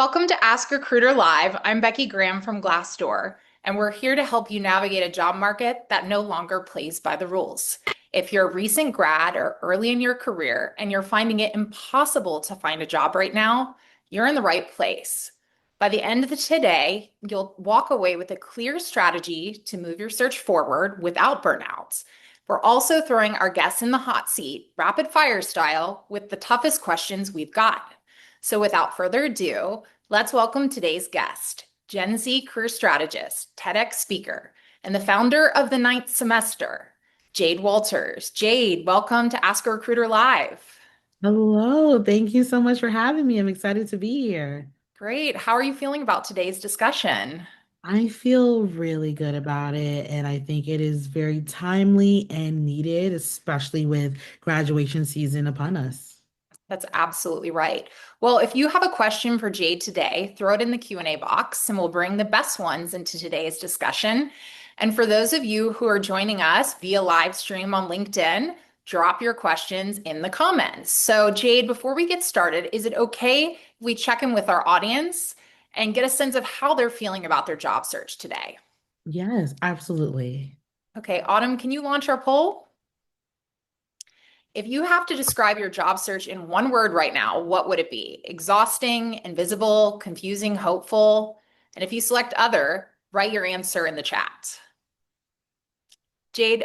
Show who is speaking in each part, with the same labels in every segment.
Speaker 1: Welcome to Ask Recruiter Live. I'm Becky Graham from Glassdoor, and we're here to help you navigate a job market that no longer plays by the rules. If you're a recent grad or early in your career and you're finding it impossible to find a job right now, you're in the right place. By the end of the today, you'll walk away with a clear strategy to move your search forward without burnouts. We're also throwing our guests in the hot seat, rapid fire style, with the toughest questions we've got. So without further ado, let's welcome today's guest, Gen Z career strategist, TEDx speaker, and the founder of the ninth semester, Jade Walters. Jade, welcome to Ask a Recruiter Live.
Speaker 2: Hello, thank you so much for having me. I'm excited to be here.
Speaker 1: Great. How are you feeling about today's discussion?
Speaker 2: I feel really good about it, and I think it is very timely and needed, especially with graduation season upon us.
Speaker 1: That's absolutely right. Well, if you have a question for Jade today, throw it in the Q&A box and we'll bring the best ones into today's discussion. And for those of you who are joining us via live stream on LinkedIn, drop your questions in the comments. So Jade, before we get started, is it okay if we check in with our audience and get a sense of how they're feeling about their job search today?
Speaker 2: Yes, absolutely.
Speaker 1: Okay, Autumn, can you launch our poll? If you have to describe your job search in one word right now, what would it be? Exhausting, invisible, confusing, hopeful? And if you select other, write your answer in the chat. Jade,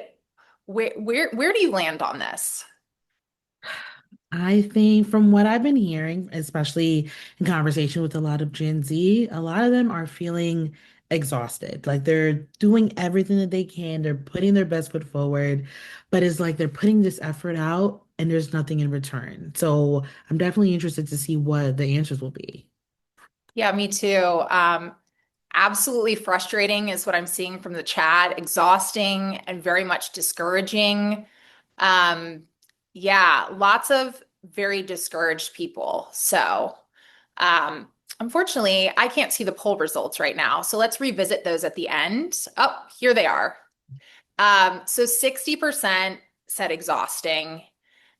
Speaker 1: where do you land on this?
Speaker 2: I think from what I've been hearing, especially in conversation with a lot of Gen Z, a lot of them are feeling exhausted. Like they're doing everything that they can, they're putting their best foot forward, but it's like they're putting this effort out and there's nothing in return. So I'm definitely interested to see what the answers will be.
Speaker 1: Yeah, me too. Absolutely frustrating is what I'm seeing from the chat. Exhausting and very much discouraging. Um, yeah, lots of very discouraged people. So, unfortunately, I can't see the poll results right now. So let's revisit those at the end. Oh, here they are. So 60% said exhausting.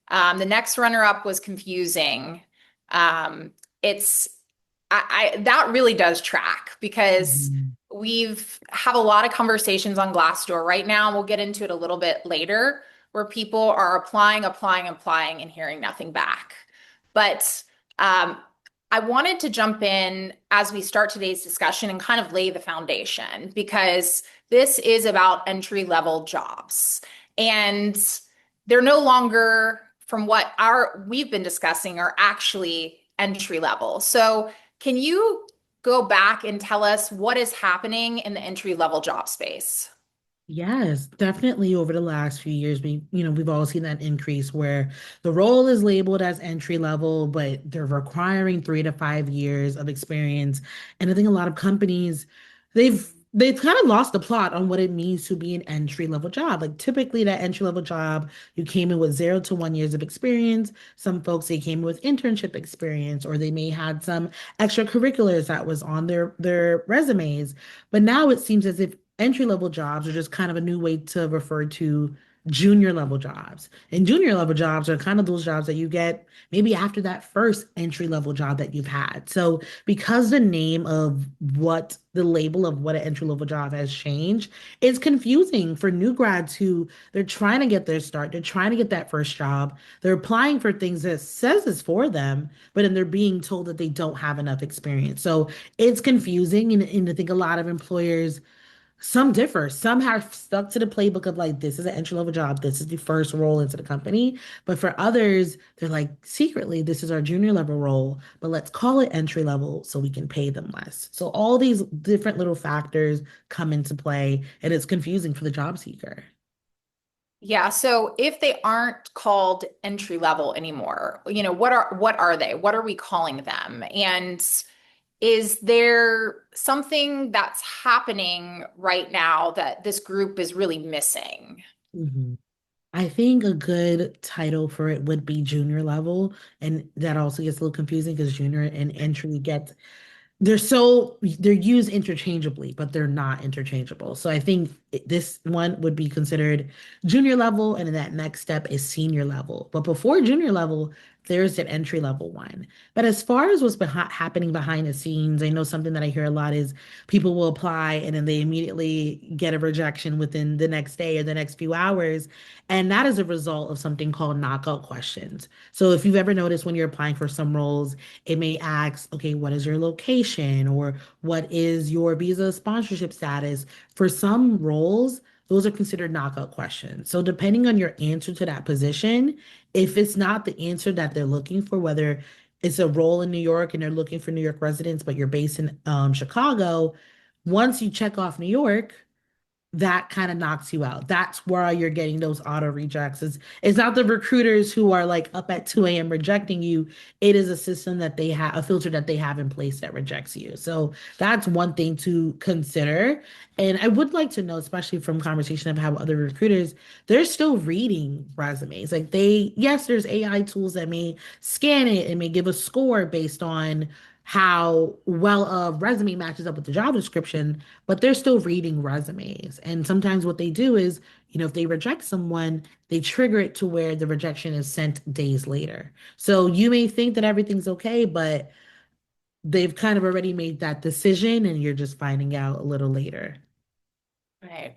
Speaker 1: The next runner-up was confusing. It's that really does track because
Speaker 2: Mhm.
Speaker 1: we've have a lot of conversations on Glassdoor right now. We'll get into it a little bit later, where people are applying, and hearing nothing back. But I wanted to jump in as we start today's discussion and kind of lay the foundation because this is about entry level jobs. And they're no longer, from what our we've been discussing, are actually entry level. So can you go back and tell us what is happening in the entry level job space?
Speaker 2: Yes, definitely over the last few years, we've all seen that increase where the role is labeled as entry level, but they're requiring 3 to 5 years of experience. And I think a lot of companies, they've kind of lost the plot on what it means to be an entry level job. Like typically that entry level job, you came in with 0 to 1 years of experience. Some folks they came in with internship experience, or they may had some extracurriculars that was on their resumes. But now it seems as if entry level jobs are just kind of a new way to refer to junior level jobs. And junior level jobs are kind of those jobs that you get maybe after that first entry level job that you've had. So because the name of what the label of what an entry level job has changed, it's confusing for new grads who they're trying to get their start, they're trying to get that first job, they're applying for things that says it's for them, but then they're being told that they don't have enough experience. So it's confusing, and I think a lot of employers some differ. Some have stuck to the playbook of like, this is an entry level job. This is the first role into the company. But for others, they're like, secretly, this is our junior level role, but let's call it entry level so we can pay them less. So all these different little factors come into play, and it's confusing for the job seeker.
Speaker 1: Yeah, so if they aren't called entry level anymore, what are they? What are we calling them? And is there something that's happening right now that this group is really missing?
Speaker 2: Mhm. I think a good title for it would be junior level. And that also gets a little confusing because junior and entry they're used interchangeably, but they're not interchangeable. So I think this one would be considered junior level, and then that next step is senior level. But before junior level, there's an entry level one. But as far as what's happening behind the scenes, I know something that I hear a lot is people will apply and then they immediately get a rejection within the next day or the next few hours. And that is a result of something called knockout questions. So if you've ever noticed when you're applying for some roles, it may ask, okay, what is your location or what is your visa sponsorship status? For some roles, those are considered knockout questions. So depending on your answer to that position, if it's not the answer that they're looking for, whether it's a role in New York and they're looking for New York residents, but you're based in Chicago, once you check off New York, that kind of knocks you out. That's why you're getting those auto rejects. It's not the recruiters who are like up at 2 a.m. rejecting you. It is a system that they have, a filter that they have in place that rejects you. So that's one thing to consider. And I would like to know, especially from conversation I've had with other recruiters, they're still reading resumes. Like yes, there's AI tools that may scan it and may give a score based on how well a resume matches up with the job description, but they're still reading resumes. And sometimes what they do is, if they reject someone, they trigger it to where the rejection is sent days later. So you may think that everything's okay, but they've kind of already made that decision and you're just finding out a little later.
Speaker 1: Right.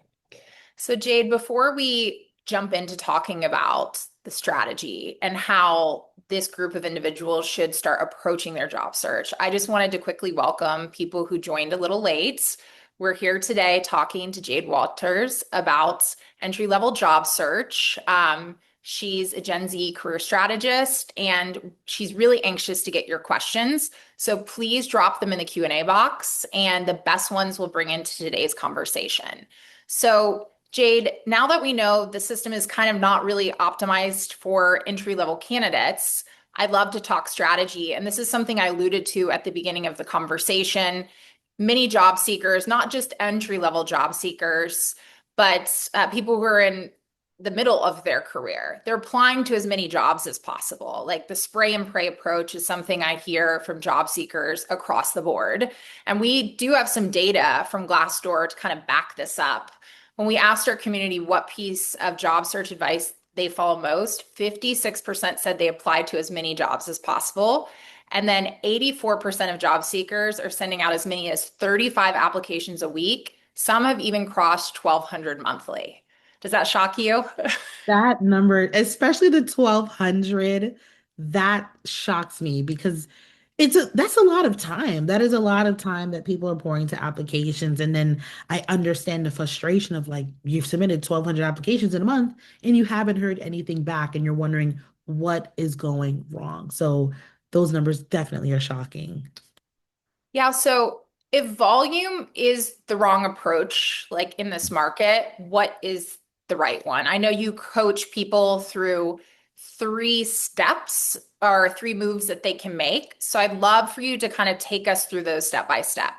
Speaker 1: So, Jade, before we jump into talking about the strategy and how this group of individuals should start approaching their job search, I just wanted to quickly welcome people who joined a little late. We're here today talking to Jade Walters about entry-level job search. She's a Gen Z career strategist, and she's really anxious to get your questions. So please drop them in the Q&A box, and the best ones we'll bring into today's conversation. So Jade, now that we know the system is kind of not really optimized for entry-level candidates, I'd love to talk strategy. And this is something I alluded to at the beginning of the conversation. Many job seekers, not just entry-level job seekers, but people who are in the middle of their career, they're applying to as many jobs as possible. Like the spray and pray approach is something I hear from job seekers across the board. And we do have some data from Glassdoor to kind of back this up. When we asked our community what piece of job search advice they follow most, 56% said they applied to as many jobs as possible. And then 84% of job seekers are sending out as many as 35 applications a week. Some have even crossed 1,200 monthly. Does that shock you?
Speaker 2: That number, especially the 1,200, that shocks me because that's a lot of time. That is a lot of time that people are pouring into applications. And then I understand the frustration of like you've submitted 1,200 applications in a month and you haven't heard anything back and you're wondering what is going wrong. So those numbers definitely are shocking.
Speaker 1: Yeah, so if volume is the wrong approach, like in this market, what is the right one? I know you coach people through 3 steps or 3 moves that they can make. So I'd love for you to kind of take us through those step by step.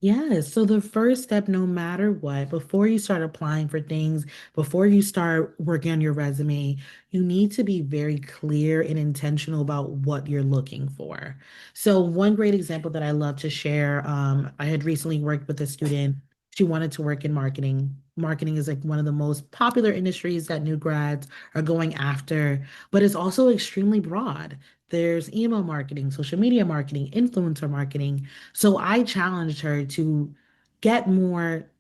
Speaker 2: Yes. So the first step, no matter what, before you start applying for things, before you start working on your resume, you need to be very clear and intentional about what you're looking for. So one great example that I love to share, I had recently worked with a student. She wanted to work in marketing. Marketing is like one of the most popular industries that new grads are going after, but it's also extremely broad. There's email marketing, social media marketing, influencer marketing. So I challenged her to get more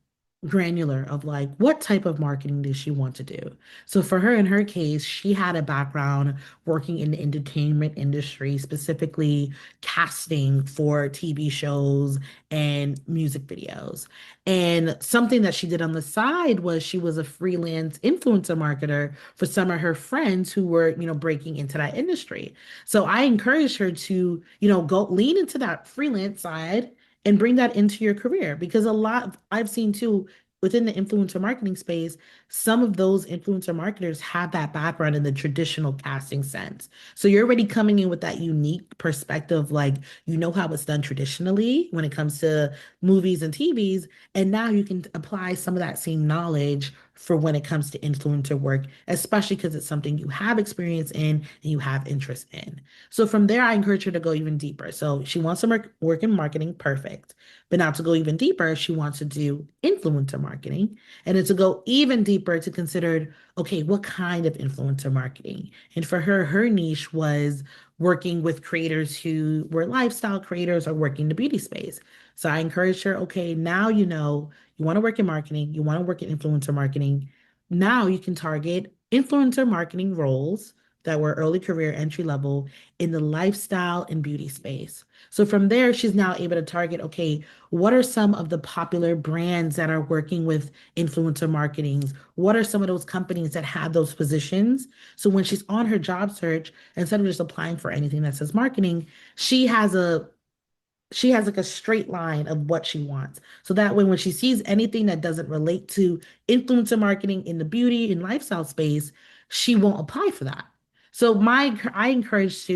Speaker 2: granular of like what type of marketing does she want to do. So for her, in her case, she had a background working in the entertainment industry, specifically casting for TV shows and music videos. And something that she did on the side was she was a freelance influencer marketer for some of her friends who were, breaking into that industry. So I encouraged her to, go lean into that freelance side and bring that into your career because a lot I've seen too within the influencer marketing space, some of those influencer marketers have that background in the traditional casting sense. So you're already coming in with that unique perspective, like you know how it's done traditionally when it comes to movies and TVs, and now you can apply some of that same knowledge for when it comes to influencer work, especially because it's something you have experience in and you have interest in. So from there, I encourage her to go even deeper. So she wants to work in marketing, perfect. But now to go even deeper, she wants to do influencer marketing. And then to go even deeper to consider, okay, what kind of influencer marketing? And for her, her niche was working with creators who were lifestyle creators or working in the beauty space. So I encouraged her, okay, now you know you want to work in marketing, you want to work in influencer marketing. Now you can target influencer marketing roles that were early career entry level in the lifestyle and beauty space. So from there, she's now able to target, okay, what are some of the popular brands that are working with influencer marketing? What are some of those companies that have those positions? So when she's on her job search, instead of just applying for anything that says marketing, she has a she has like a straight line of what she wants. So that way, when she sees anything that doesn't relate to influencer marketing in the beauty and lifestyle space, she won't apply for that. So I encourage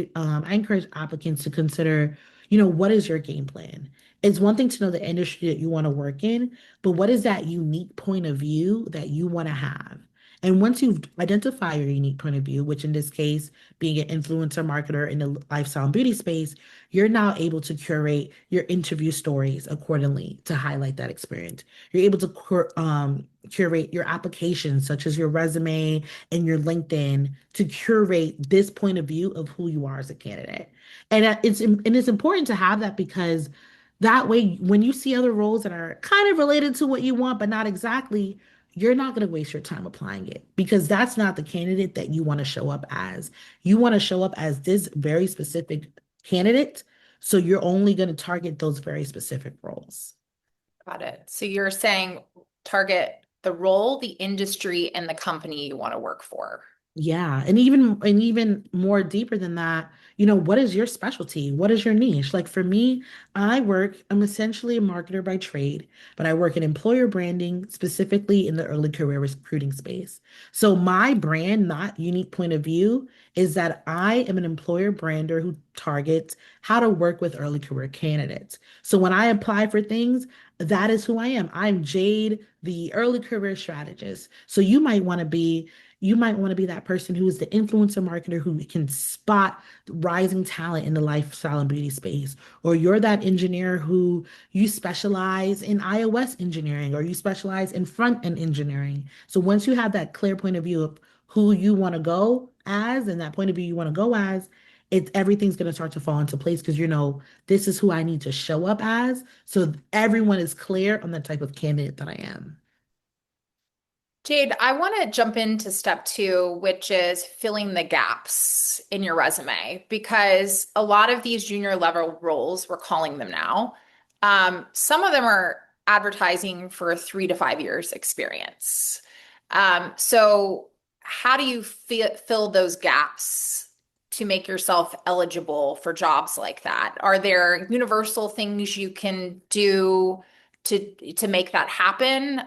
Speaker 2: applicants to consider, what is your game plan? It's one thing to know the industry that you want to work in, but what is that unique point of view that you want to have? And once you've identified your unique point of view, which in this case, being an influencer marketer in the lifestyle and beauty space, you're now able to curate your interview stories accordingly to highlight that experience. You're able to curate your applications, such as your resume and your LinkedIn, to curate this point of view of who you are as a candidate. And it's important to have that because that way, when you see other roles that are kind of related to what you want, but not exactly, you're not going to waste your time applying it because that's not the candidate that you want to show up as. You want to show up as this very specific candidate. So you're only going to target those very specific roles.
Speaker 1: Got it. So you're saying target the role, the industry, and the company you want to work for.
Speaker 2: Yeah, and even more deeper than that, what is your specialty? What is your niche? Like for me, I'm essentially a marketer by trade, but I work in employer branding, specifically in the early career recruiting space. So my brand, not unique point of view, is that I am an employer brander who targets how to work with early career candidates. So when I apply for things, that is who I am. I'm Jade, the early career strategist. So you might want to be that person who is the influencer marketer who can spot rising talent in the lifestyle and beauty space. Or you're that engineer who you specialize in iOS engineering or you specialize in front end engineering. So once you have that clear point of view of who you want to go as and that point of view you want to go as, everything's going to start to fall into place because this is who I need to show up as. So everyone is clear on the type of candidate that I am.
Speaker 1: Jade, I want to jump into step two, which is filling the gaps in your resume, because a lot of these junior level roles, we're calling them now, some of them are advertising for 3 to 5 years experience. So how do you fill those gaps to make yourself eligible for jobs like that? Are there universal things you can do to make that happen?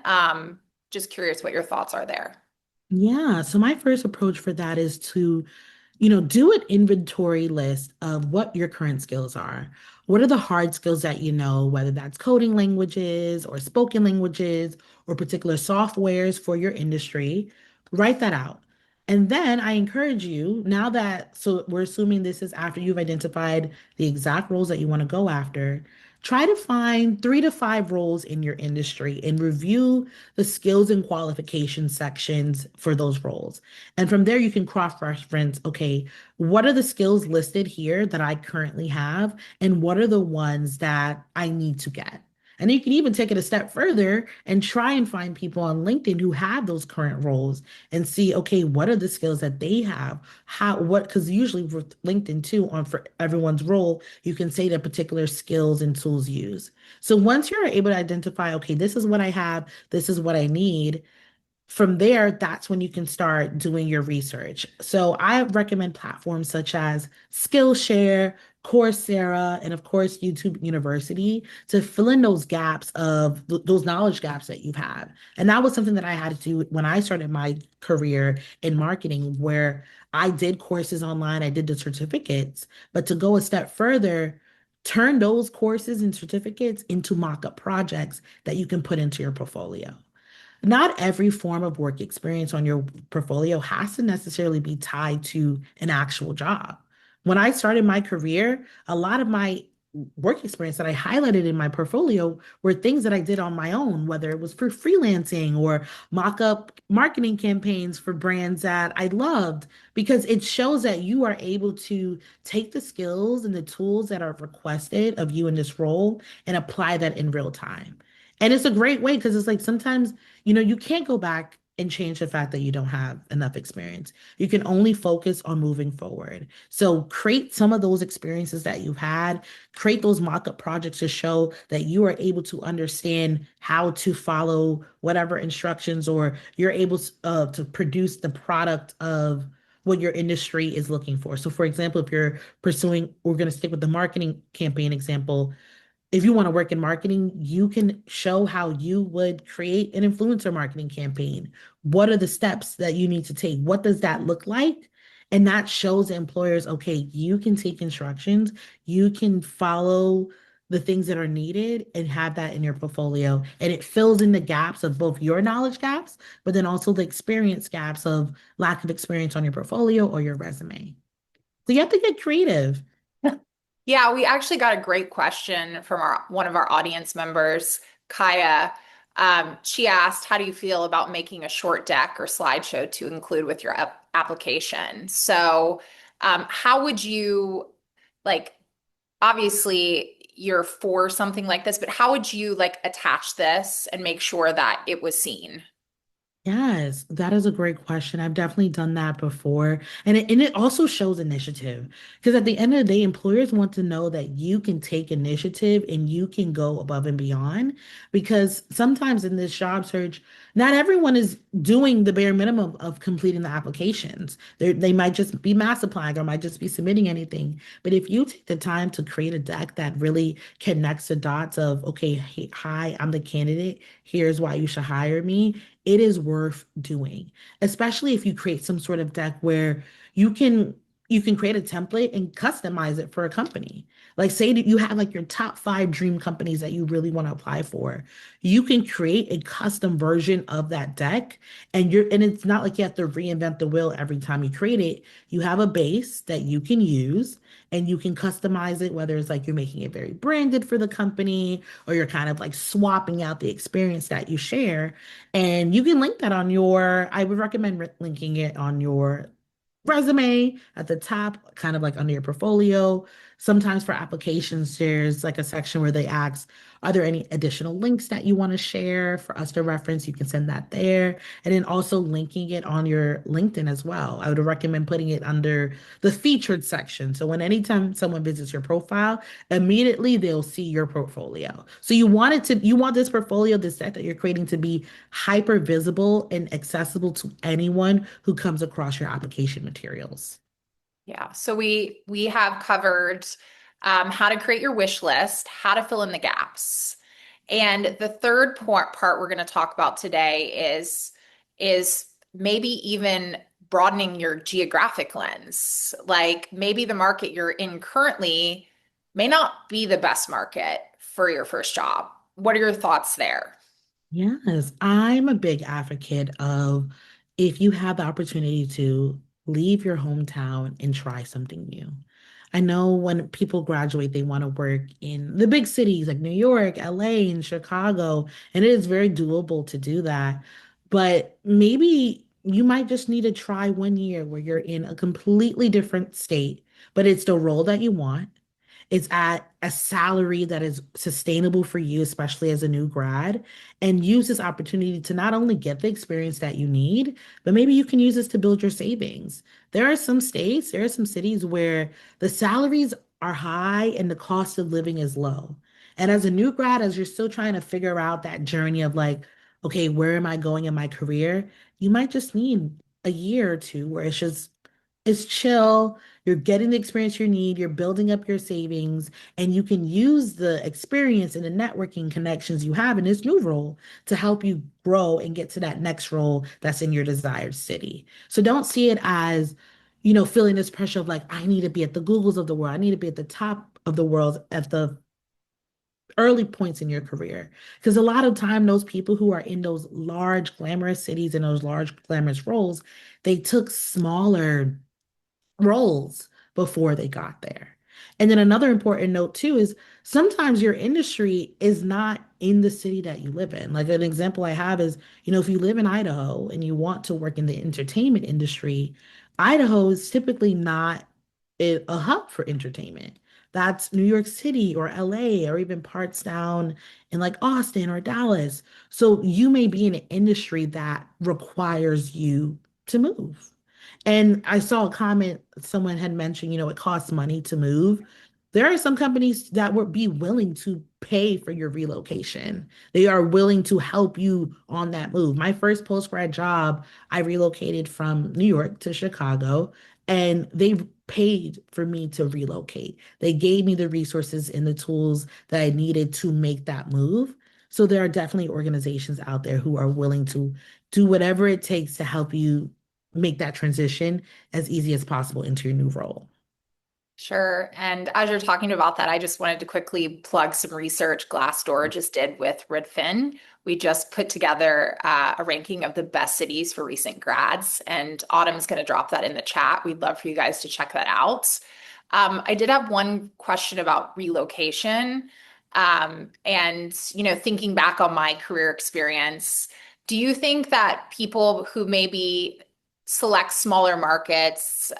Speaker 1: Just curious what your thoughts are there.
Speaker 2: Yeah, so my first approach for that is to do an inventory list of what your current skills are. What are the hard skills that you know, whether that's coding languages or spoken languages or particular softwares for your industry? Write that out. And then I encourage you, so we're assuming this is after you've identified the exact roles that you want to go after, try to find 3 to 5 roles in your industry and review the skills and qualification sections for those roles. And from there, you can cross-reference, okay, what are the skills listed here that I currently have, and what are the ones that I need to get? And you can even take it a step further and try and find people on LinkedIn who have those current roles and see, okay, what are the skills that they have? Because usually with LinkedIn too, on for everyone's role, you can say the particular skills and tools used. So once you're able to identify, okay, this is what I have, this is what I need, from there, that's when you can start doing your research. So I recommend platforms such as Skillshare, Coursera, and of course, YouTube University to fill in those gaps of those knowledge gaps that you've had. And that was something that I had to do when I started my career in marketing, where I did courses online, I did the certificates, but to go a step further, turn those courses and certificates into mock-up projects that you can put into your portfolio. not every form of work experience on your portfolio has to necessarily be tied to an actual job. When I started my career, a lot of my work experience that I highlighted in my portfolio were things that I did on my own, whether it was for freelancing or mock up marketing campaigns for brands that I loved, because it shows that you are able to take the skills and the tools that are requested of you in this role and apply that in real time. And it's a great way because it's like sometimes, you can't go back and change the fact that you don't have enough experience. You can only focus on moving forward. So create some of those experiences that you've had, create those mock-up projects to show that you are able to understand how to follow whatever instructions or you're able to produce the product of what your industry is looking for. So for example, if you're pursuing, we're going to stick with the marketing campaign example, if you want to work in marketing, you can show how you would create an influencer marketing campaign. What are the steps that you need to take? What does that look like? And that shows the employers, okay, you can take instructions, you can follow the things that are needed and have that in your portfolio. And it fills in the gaps of both your knowledge gaps, but then also the experience gaps of lack of experience on your portfolio or your resume. So you have to get creative.
Speaker 1: Yeah, we actually got a great question from our one of our audience members, Kaya. She asked, "How do you feel about making a short deck or slideshow to include with your application?" So, how would you like? Obviously, you're for something like this, but how would you like attach this and make sure that it was seen?
Speaker 2: Yes, that is a great question. I've definitely done that before. And it also shows initiative because at the end of the day, employers want to know that you can take initiative and you can go above and beyond. Because sometimes in this job search, not everyone is doing the bare minimum of completing the applications. They might just be mass applying or might just be submitting anything. But if you take the time to create a deck that really connects the dots of, okay, hey, hi, I'm the candidate. Here's why you should hire me, it is worth doing, especially if you create some sort of deck where you can you can create a template and customize it for a company. Like say that you have like your top 5 dream companies that you really want to apply for. You can create a custom version of that deck and it's not like you have to reinvent the wheel every time you create it. You have a base that you can use and you can customize it, whether it's like you're making it very branded for the company or you're kind of like swapping out the experience that you share, and you can link that on your, I would recommend linking it on your resume at the top, kind of like under your portfolio. Sometimes for applications, there's like a section where they ask, are there any additional links that you want to share for us to reference? You can send that there. And then also linking it on your LinkedIn as well. I would recommend putting it under the featured section. So when anytime someone visits your profile, immediately they'll see your portfolio. So you want this portfolio, this set that you're creating to be hyper visible and accessible to anyone who comes across your application materials.
Speaker 1: Yeah, so we have covered how to create your wish list, how to fill in the gaps. And the third part we're going to talk about today is maybe even broadening your geographic lens. Like maybe the market you're in currently may not be the best market for your first job. What are your thoughts there?
Speaker 2: Yes, I'm a big advocate of if you have the opportunity to leave your hometown and try something new. I know when people graduate, they want to work in the big cities like New York, LA, and Chicago, and it is very doable to do that. But maybe you might just need to try one year where you're in a completely different state, but it's the role that you want. It's at a salary that is sustainable for you, especially as a new grad, and use this opportunity to not only get the experience that you need, but maybe you can use this to build your savings. There are some cities where the salaries are high and the cost of living is low. And as a new grad, as you're still trying to figure out that journey of like, okay, where am I going in my career? You might just need a year or two where it's chill. You're getting the experience you need. You're building up your savings, and you can use the experience and the networking connections you have in this new role to help you grow and get to that next role that's in your desired city. So don't see it as, feeling this pressure of like, I need to be at the Googles of the world. I need to be at the top of the world, at the early points in your career. Because a lot of time, those people who are in those large, glamorous cities and those large, glamorous roles, they took smaller roles before they got there. And then another important note too is sometimes your industry is not in the city that you live in. Like an example I have is, if you live in Idaho and you want to work in the entertainment industry, Idaho is typically not a hub for entertainment. That's New York City or LA or even parts down in like Austin or Dallas. So you may be in an industry that requires you to move. And I saw a comment someone had mentioned, it costs money to move. There are some companies that would be willing to pay for your relocation. They are willing to help you on that move. My first post-grad job, I relocated from New York to Chicago, and they paid for me to relocate. They gave me the resources and the tools that I needed to make that move. So there are definitely organizations out there who are willing to do whatever it takes to help you make that transition as easy as possible into your new role.
Speaker 1: Sure. And as you're talking about that, I just wanted to quickly plug some research Glassdoor just did with Redfin. We just put together a ranking of the best cities for recent grads, and Autumn's going to drop that in the chat. We'd love for you guys to check that out. I did have one question about relocation. And, thinking back on my career experience, do you think that people who maybe select smaller markets,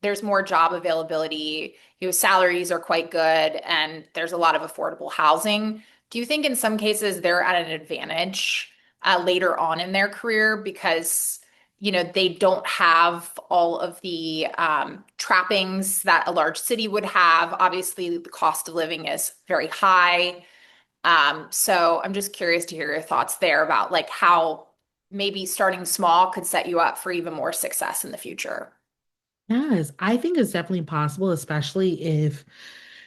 Speaker 1: there's more job availability, salaries are quite good, and there's a lot of affordable housing. Do you think in some cases they're at an advantage later on in their career because, they don't have all of the trappings that a large city would have? Obviously, the cost of living is very high. So I'm just curious to hear your thoughts there about like how maybe starting small could set you up for even more success in the future.
Speaker 2: Yes, I think it's definitely possible, especially if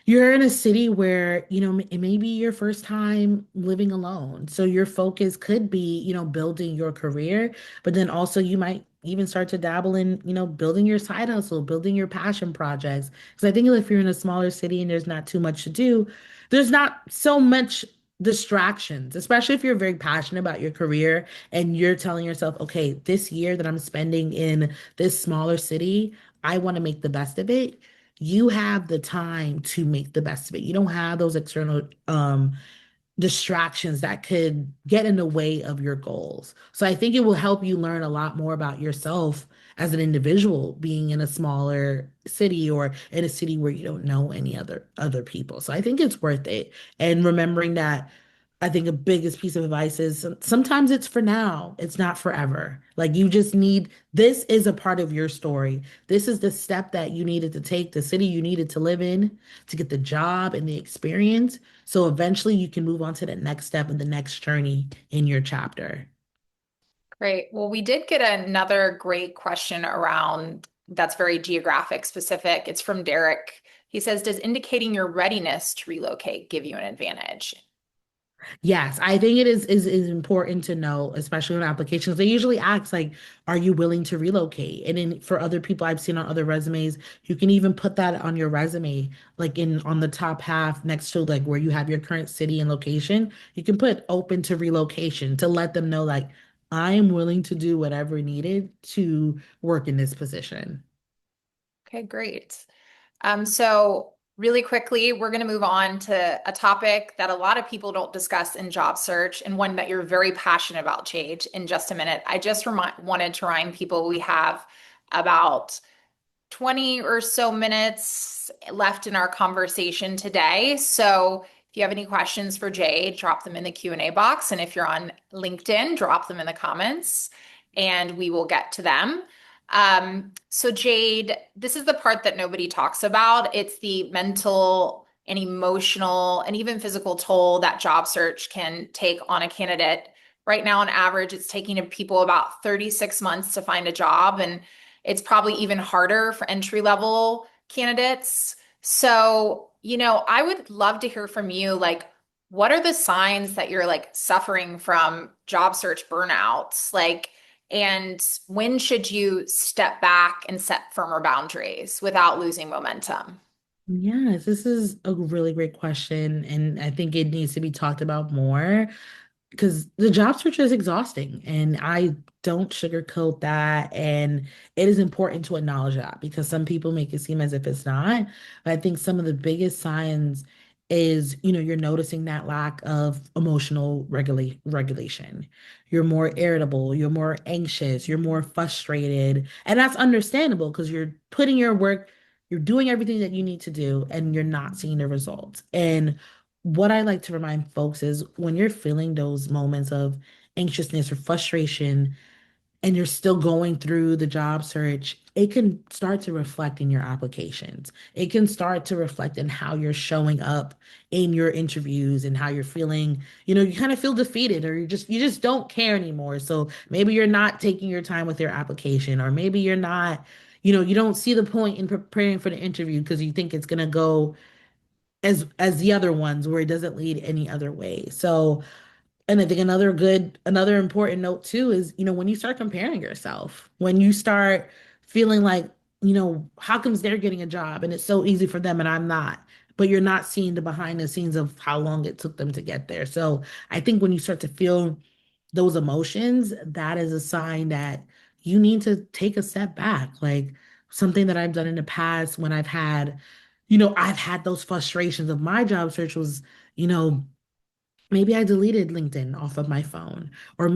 Speaker 2: you're in a city where, it may be your first time living alone. So your focus could be, building your career, but then also you might even start to dabble in, building your side hustle, building your passion projects. Because I think if you're in a smaller city and there's not too much to do, there's not so much distractions, especially if you're very passionate about your career and you're telling yourself, okay, this year that I'm spending in this smaller city, I want to make the best of it. You have the time to make the best of it. You don't have those external distractions that could get in the way of your goals. So I think it will help you learn a lot more about yourself as an individual being in a smaller city or in a city where you don't know any other people. So I think it's worth it. And remembering that I think a biggest piece of advice is sometimes it's for now, it's not forever. Like you just need, this is a part of your story. This is the step that you needed to take, the city you needed to live in to get the job and the experience. So eventually you can move on to the next step and the next journey in your chapter.
Speaker 1: Great. Well, we did get another great question around that's very geographic specific. It's from Derek. He says, does indicating your readiness to relocate give you an advantage?
Speaker 2: Yes, I think it is important to know, especially on applications. They usually ask like, "Are you willing to relocate?" And then for other people I've seen on other resumes, you can even put that on your resume, like in on the top half next to like where you have your current city and location. You can put open to relocation to let them know like, I am willing to do whatever needed to work in this position.
Speaker 1: Okay, great. So really quickly, we're going to move on to a topic that a lot of people don't discuss in job search and one that you're very passionate about, Jade, in just a minute. I just wanted to remind people we have about 20 or so minutes left in our conversation today. So if you have any questions for Jade, drop them in the Q&A box. And if you're on LinkedIn, drop them in the comments and we will get to them. So Jade, this is the part that nobody talks about. It's the mental and emotional and even physical toll that job search can take on a candidate. Right now, on average, it's taking people about 36 months to find a job, and it's probably even harder for entry level candidates. So, I would love to hear from you. Like, what are the signs that you're like suffering from job search burnouts? Like, and when should you step back and set firmer boundaries without losing momentum?
Speaker 2: Yes, this is a really great question, and I think it needs to be talked about more because the job search is exhausting, and I don't sugarcoat that. And it is important to acknowledge that because some people make it seem as if it's not. But I think some of the biggest signs is, you're noticing that lack of emotional regulation. You're more irritable, you're more anxious, you're more frustrated. And that's understandable because you're putting your work, you're doing everything that you need to do, and you're not seeing the results. And what I like to remind folks is when you're feeling those moments of anxiousness or frustration and you're still going through the job search, it can start to reflect in your applications. It can start to reflect in how you're showing up in your interviews and how you're feeling, you kind of feel defeated or you just don't care anymore. So maybe you're not taking your time with your application, or maybe you're not, you don't see the point in preparing for the interview because you think it's going to go as the other ones where it doesn't lead any other way. So, and I think another important note too is, when you start comparing yourself, when you start feeling like, how comes they're getting a job and it's so easy for them and I'm not, but you're not seeing the behind the scenes of how long it took them to get there. So I think when you start to feel those emotions, that is a sign that you need to take a step back. Like something that I've done in the past when I've had those frustrations of my job search was, you know, maybe I deleted LinkedIn off of my phone, or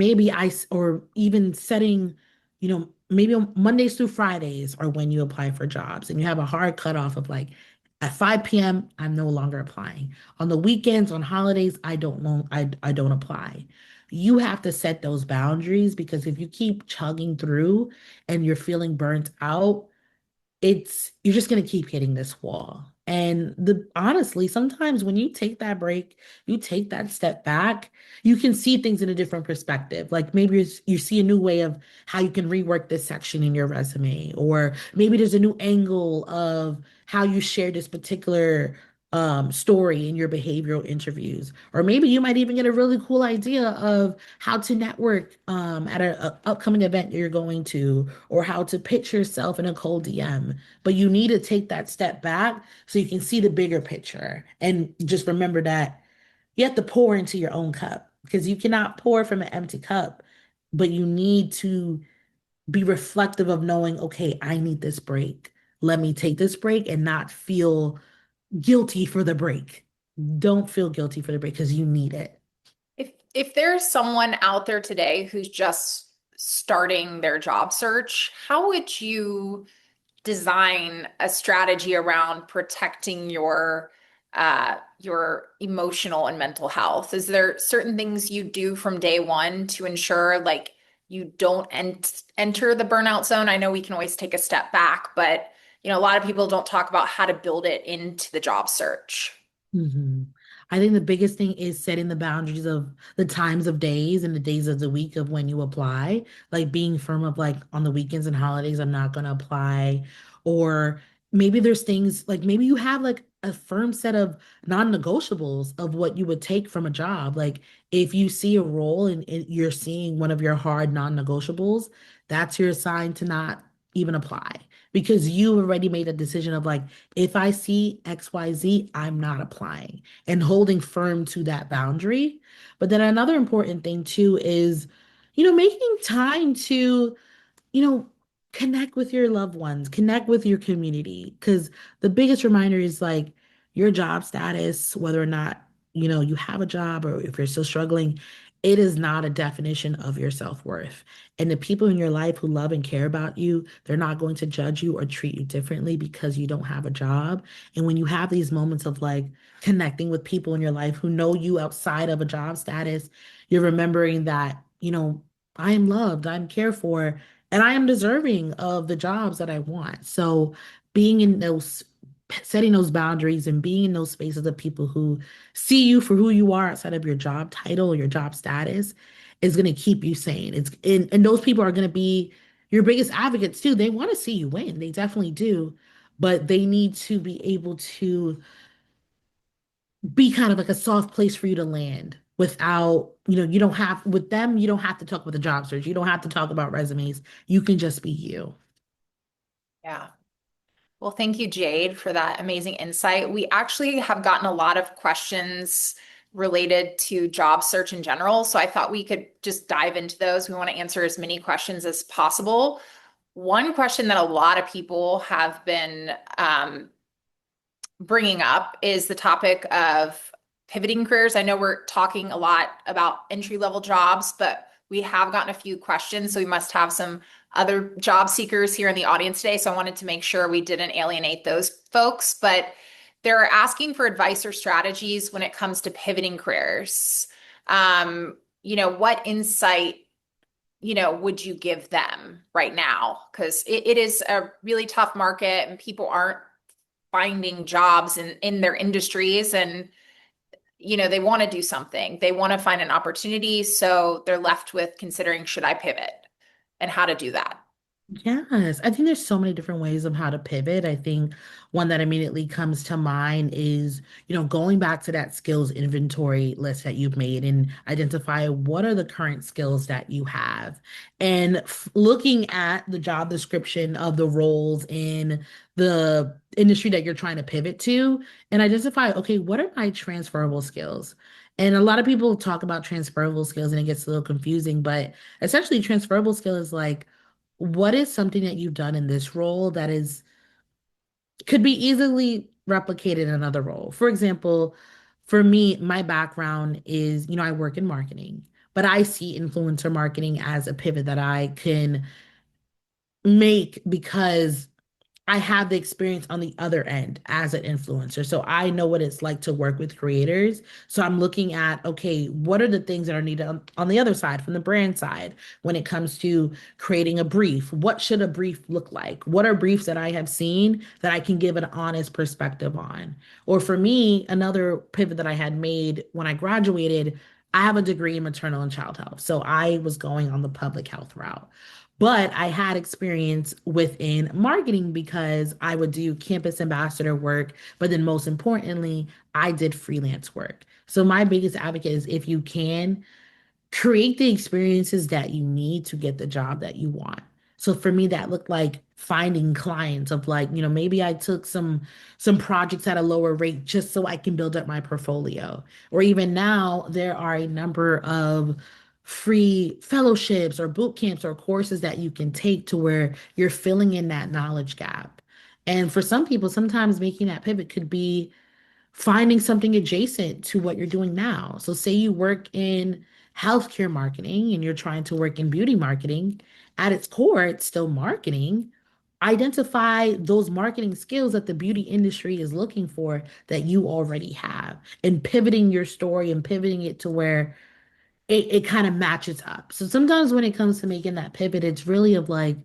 Speaker 2: or even setting, maybe on Mondays through Fridays are when you apply for jobs and you have a hard cutoff of like at 5 p.m. I'm no longer applying. On the weekends, on holidays, I don't apply. You have to set those boundaries because if you keep chugging through and you're feeling burnt out, you're just going to keep hitting this wall. And the honestly, sometimes when you take that break, you take that step back, you can see things in a different perspective. Like maybe you see a new way of how you can rework this section in your resume, or maybe there's a new angle of how you share this particular story in your behavioral interviews. Or maybe you might even get a really cool idea of how to network at a upcoming event you're going to, or how to pitch yourself in a cold DM. But you need to take that step back so you can see the bigger picture. And just remember that you have to pour into your own cup because you cannot pour from an empty cup, but you need to be reflective of knowing, okay, I need this break. Let me take this break and not feel guilty for the break. Don't feel guilty for the break because you need it.
Speaker 1: If there's someone out there today who's just starting their job search, how would you design a strategy around protecting your emotional and mental health? Is there certain things you do from day one to ensure like you don't enter the burnout zone? I know we can always take a step back, but a lot of people don't talk about how to build it into the job search.
Speaker 2: hmm I think the biggest thing is setting the boundaries of the times of days and the days of the week of when you apply. Like being firm of like on the weekends and holidays, I'm not going to apply. Or maybe there's things like maybe you have like a firm set of non-negotiables of what you would take from a job. Like if you see a role and you're seeing one of your hard non-negotiables, that's your sign to not even apply because you already made a decision of like, if I see XYZ, I'm not applying and holding firm to that boundary. But then another important thing too is, making time to you know, connect with your loved ones, connect with your community. Because the biggest reminder is like your job status, whether or not, you have a job or if you're still struggling, it is not a definition of your self-worth. And the people in your life who love and care about you, they're not going to judge you or treat you differently because you don't have a job. And when you have these moments of like connecting with people in your life who know you outside of a job status, you're remembering that, I am loved, I'm cared for, and I am deserving of the jobs that I want. So being in those, setting those boundaries and being in those spaces of people who see you for who you are outside of your job title or your job status is going to keep you sane. And those people are going to be your biggest advocates too. They want to see you win. They definitely do, but they need to be able to be kind of like a soft place for you to land without, you don't have with them, you don't have to talk about the job search. You don't have to talk about resumes. You can just be you.
Speaker 1: Yeah. Well, thank you, Jade, for that amazing insight. We actually have gotten a lot of questions related to job search in general. So I thought we could just dive into those. We want to answer as many questions as possible. One question that a lot of people have been bringing up is the topic of pivoting careers. I know we're talking a lot about entry level jobs, but we have gotten a few questions. So we must have some other job seekers here in the audience today. So I wanted to make sure we didn't alienate those folks, but they're asking for advice or strategies when it comes to pivoting careers. What insight, would you give them right now? Because it is a really tough market and people aren't finding jobs in their industries and they want to do something. They want to find an opportunity, so they're left with considering should I pivot and how to do that.
Speaker 2: Yes, I think there's so many different ways of how to pivot. I think one that immediately comes to mind is, going back to that skills inventory list that you've made and identify what are the current skills that you have. And looking at the job description of the roles in the industry that you're trying to pivot to and identify, okay, what are my transferable skills? And a lot of people talk about transferable skills and it gets a little confusing, but essentially transferable skill is like, what is something that you've done in this role that is could be easily replicated in another role? For example, for me, my background is, I work in marketing, but I see influencer marketing as a pivot that I can make because I have the experience on the other end as an influencer. So I know what it's like to work with creators. So I'm looking at, okay, what are the things that are needed on the other side, from the brand side, when it comes to creating a brief? What should a brief look like? What are briefs that I have seen that I can give an honest perspective on? Or for me, another pivot that I had made when I graduated, I have a degree in maternal and child health. So I was going on the public health route. But I had experience within marketing because I would do campus ambassador work, but then most importantly, I did freelance work. So my biggest advocate is if you can create the experiences that you need to get the job that you want. So for me, that looked like finding clients of like, maybe I took some projects at a lower rate just so I can build up my portfolio. Or even now, there are a number of free fellowships or boot camps or courses that you can take to where you're filling in that knowledge gap. And for some people, sometimes making that pivot could be finding something adjacent to what you're doing now. So, say you work in healthcare marketing and you're trying to work in beauty marketing, at its core, it's still marketing. Identify those marketing skills that the beauty industry is looking for that you already have, and pivoting your story and pivoting it to where it kind of matches up. So sometimes when it comes to making that pivot, it's really of like,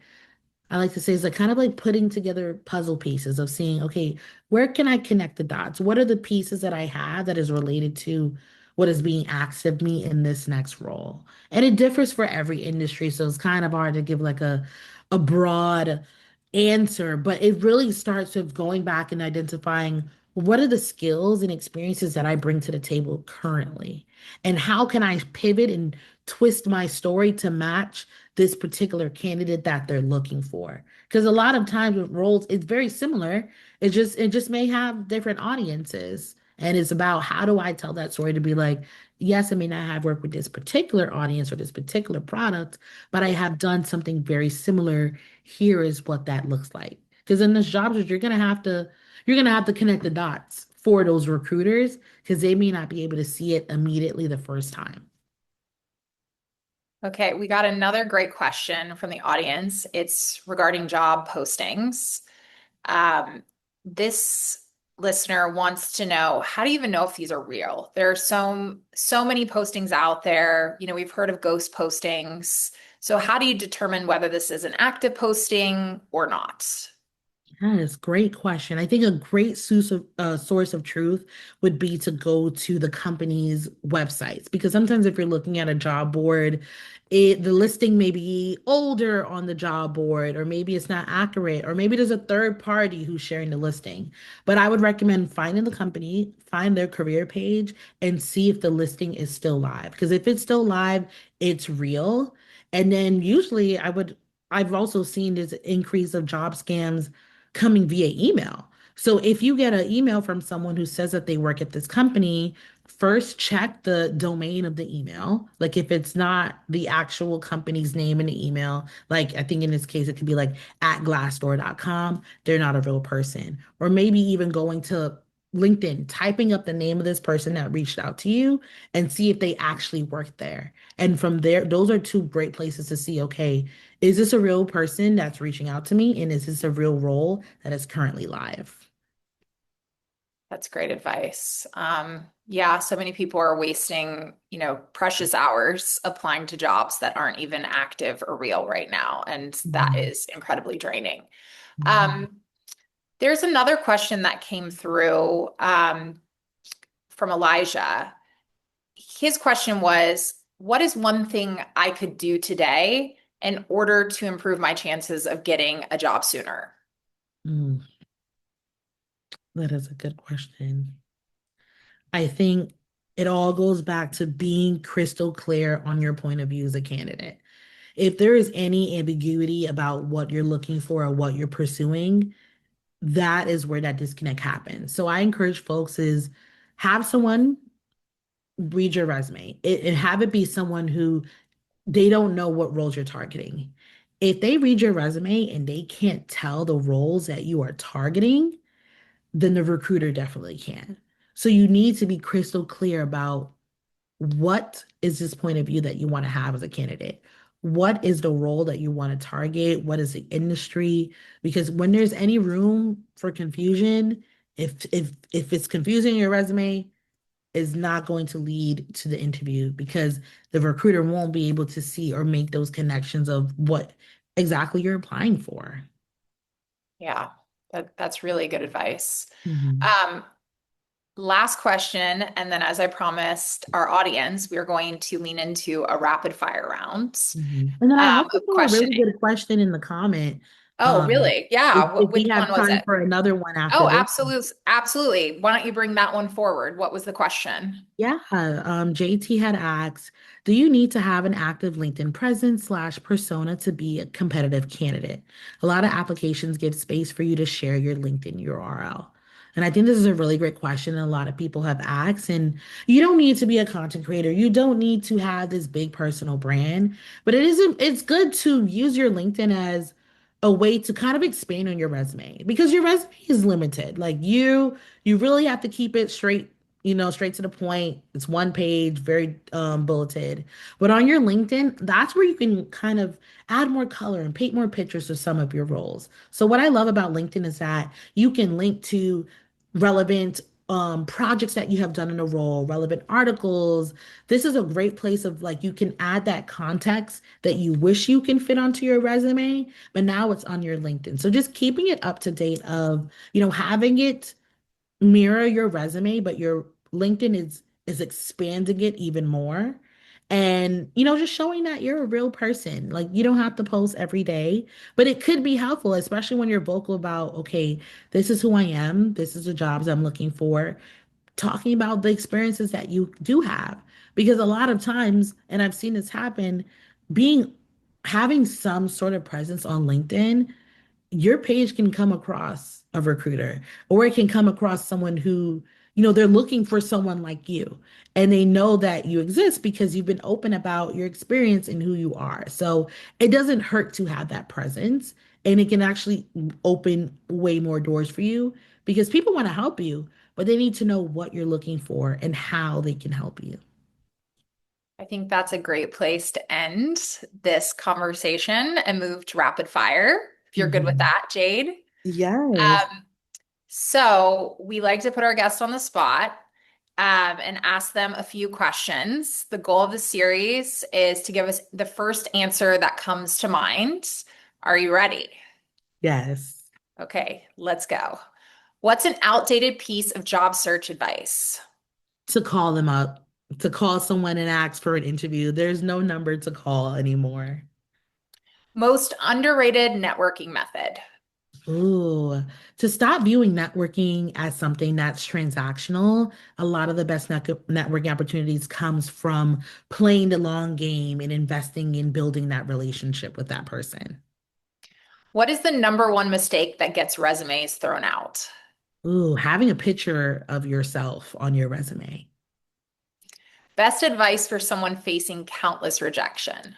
Speaker 2: I like to say it's like kind of like putting together puzzle pieces of seeing, okay, where can I connect the dots? What are the pieces that I have that is related to what is being asked of me in this next role? And it differs for every industry, so it's kind of hard to give like a broad answer, but it really starts with going back and identifying what are the skills and experiences that I bring to the table currently, and how can I pivot and twist my story to match this particular candidate that they're looking for. Because a lot of times with roles, it's very similar. It just may have different audiences. And it's about how do I tell that story to be like, yes, I may not have worked with this particular audience or this particular product, but I have done something very similar. Here is what that looks like. Because in this job search, you're gonna have to connect the dots for those recruiters because they may not be able to see it immediately the first time.
Speaker 1: Okay, we got another great question from the audience. It's regarding job postings. Um, this listener wants to know, how do you even know if these are real? There are so many postings out there. We've heard of ghost postings. So how do you determine whether this is an active posting or not?
Speaker 2: Yes, great question. I think a great source of truth would be to go to the company's websites because sometimes if you're looking at a job board, the listing may be older on the job board, or maybe it's not accurate, or maybe there's a third party who's sharing the listing. But I would recommend finding the company, find their career page, and see if the listing is still live. Because if it's still live, it's real. And then usually I've also seen this increase of job scams coming via email. So if you get an email from someone who says that they work at this company, first check the domain of the email. Like if it's not the actual company's name in the email, like I think in this case it could be like at glassdoor.com, they're not a real person. Or maybe even going to LinkedIn, typing up the name of this person that reached out to you and see if they actually work there. And from there, those are two great places to see, okay, is this a real person that's reaching out to me? And is this a real role that is currently live?
Speaker 1: That's great advice. Yeah, so many people are wasting, precious hours applying to jobs that aren't even active or real right now, and that
Speaker 2: Mhm.
Speaker 1: is incredibly draining.
Speaker 2: Mhm.
Speaker 1: Um, there's another question that came through from Elijah. His question was, what is one thing I could do today in order to improve my chances of getting a job sooner?
Speaker 2: Mm, that is a good question. I think it all goes back to being crystal clear on your point of view as a candidate. If there is any ambiguity about what you're looking for or what you're pursuing, that is where that disconnect happens. So I encourage folks is have someone read your resume and have it be someone who they don't know what roles you're targeting. If they read your resume and they can't tell the roles that you are targeting, then the recruiter definitely can. So you need to be crystal clear about what is this point of view that you want to have as a candidate? What is the role that you want to target? What is the industry? Because when there's any room for confusion, if it's confusing your resume, is not going to lead to the interview because the recruiter won't be able to see or make those connections of what exactly you're applying for.
Speaker 1: Yeah, that's really good advice.
Speaker 2: Mhm.
Speaker 1: Um, Last question, and then as I promised our audience, we are going to lean into a rapid fire round
Speaker 2: Mhm. And then I also
Speaker 1: of
Speaker 2: saw a really
Speaker 1: questioning.
Speaker 2: good question in the comment.
Speaker 1: Oh,
Speaker 2: Um,
Speaker 1: really? Yeah.
Speaker 2: if
Speaker 1: Which
Speaker 2: we
Speaker 1: one
Speaker 2: have
Speaker 1: was
Speaker 2: time
Speaker 1: it?
Speaker 2: for another one after
Speaker 1: Oh,
Speaker 2: this.
Speaker 1: absolutely. Absolutely. Why don't you bring that one forward? What was the question?
Speaker 2: Yeah, JT had asked, do you need to have an active LinkedIn presence slash persona to be a competitive candidate? A lot of applications give space for you to share your LinkedIn URL. And I think this is a really great question, and a lot of people have asked. And you don't need to be a content creator. You don't need to have this big personal brand, but it's good to use your LinkedIn as a way to kind of expand on your resume because your resume is limited. Like you really have to keep it straight, straight to the point. It's one page, very bulleted. But on your LinkedIn, that's where you can kind of add more color and paint more pictures of some of your roles. So what I love about LinkedIn is that you can link to relevant projects that you have done in a role, relevant articles. This is a great place of like you can add that context that you wish you can fit onto your resume, but now it's on your LinkedIn. So just keeping it up to date of, having it mirror your resume, but your LinkedIn is expanding it even more. And just showing that you're a real person. Like you don't have to post every day, but it could be helpful, especially when you're vocal about, okay, this is who I am, this is the jobs I'm looking for, talking about the experiences that you do have. Because a lot of times, and I've seen this happen, being having some sort of presence on LinkedIn, your page can come across a recruiter or it can come across someone who, they're looking for someone like you and they know that you exist because you've been open about your experience and who you are. So it doesn't hurt to have that presence and it can actually open way more doors for you because people want to help you, but they need to know what you're looking for and how they can help you.
Speaker 1: I think that's a great place to end this conversation and move to rapid fire. If you're good with
Speaker 2: Mhm.
Speaker 1: that, Jade.
Speaker 2: Yes.
Speaker 1: Um, so we like to put our guests on the spot and ask them a few questions. The goal of the series is to give us the first answer that comes to mind. Are you ready?
Speaker 2: Yes.
Speaker 1: Okay, let's go. What's an outdated piece of job search advice?
Speaker 2: To call them up, to call someone and ask for an interview. There's no number to call anymore.
Speaker 1: Most underrated networking method.
Speaker 2: Ooh, to stop viewing networking as something that's transactional, a lot of the best networking opportunities comes from playing the long game and investing in building that relationship with that person.
Speaker 1: What is the number one mistake that gets resumes thrown out?
Speaker 2: Ooh, having a picture of yourself on your resume.
Speaker 1: Best advice for someone facing countless rejection?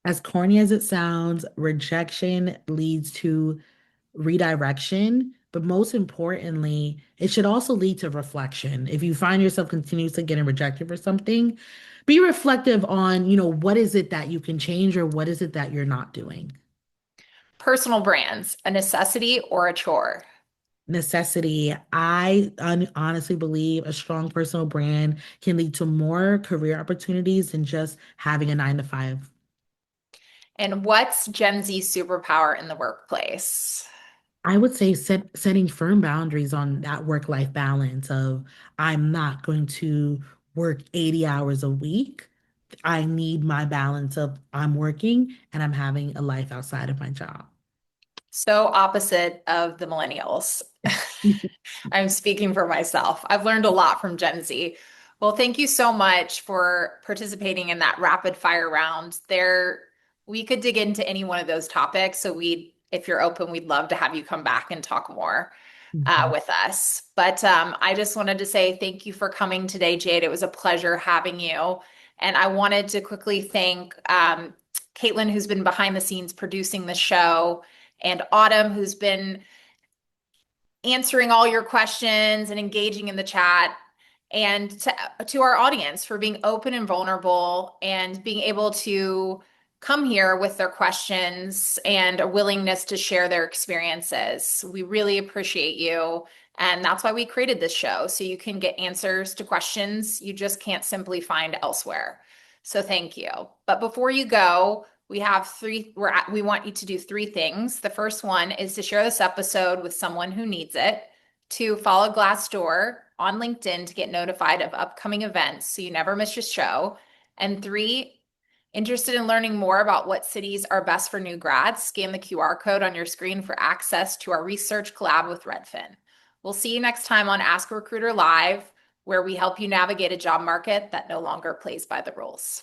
Speaker 2: As corny as it sounds, rejection leads to redirection, but most importantly, it should also lead to reflection. If you find yourself continuously getting rejected for something, be reflective on, what is it that you can change or what is it that you're not doing?
Speaker 1: Personal brands, a necessity or a chore?
Speaker 2: Necessity. Honestly believe a strong personal brand can lead to more career opportunities than just having a 9 to 5.
Speaker 1: And what's Gen Z superpower in the workplace?
Speaker 2: I would say setting firm boundaries on that work-life balance of I'm not going to work 80 hours a week. I need my balance of I'm working and I'm having a life outside of my job.
Speaker 1: So opposite of the millennials. I'm speaking for myself. I've learned a lot from Gen Z. Well, thank you so much for participating in that rapid fire round. We could dig into any one of those topics. So if you're open, we'd love to have you come back and talk more
Speaker 2: Mhm.
Speaker 1: with us. But I just wanted to say thank you for coming today, Jade. It was a pleasure having you. And I wanted to quickly thank Caitlin, who's been behind the scenes producing the show, and Autumn, who's been answering all your questions and engaging in the chat, and to our audience for being open and vulnerable and being able to come here with their questions and a willingness to share their experiences. We really appreciate you. And that's why we created this show, so you can get answers to questions you just can't simply find elsewhere. So thank you. But before you go, we have we want you to do three things. The first one is to share this episode with someone who needs it. Two, follow Glassdoor on LinkedIn to get notified of upcoming events so you never miss your show. And three, interested in learning more about what cities are best for new grads, scan the QR code on your screen for access to our research collab with Redfin. We'll see you next time on Ask a Recruiter Live, where we help you navigate a job market that no longer plays by the rules.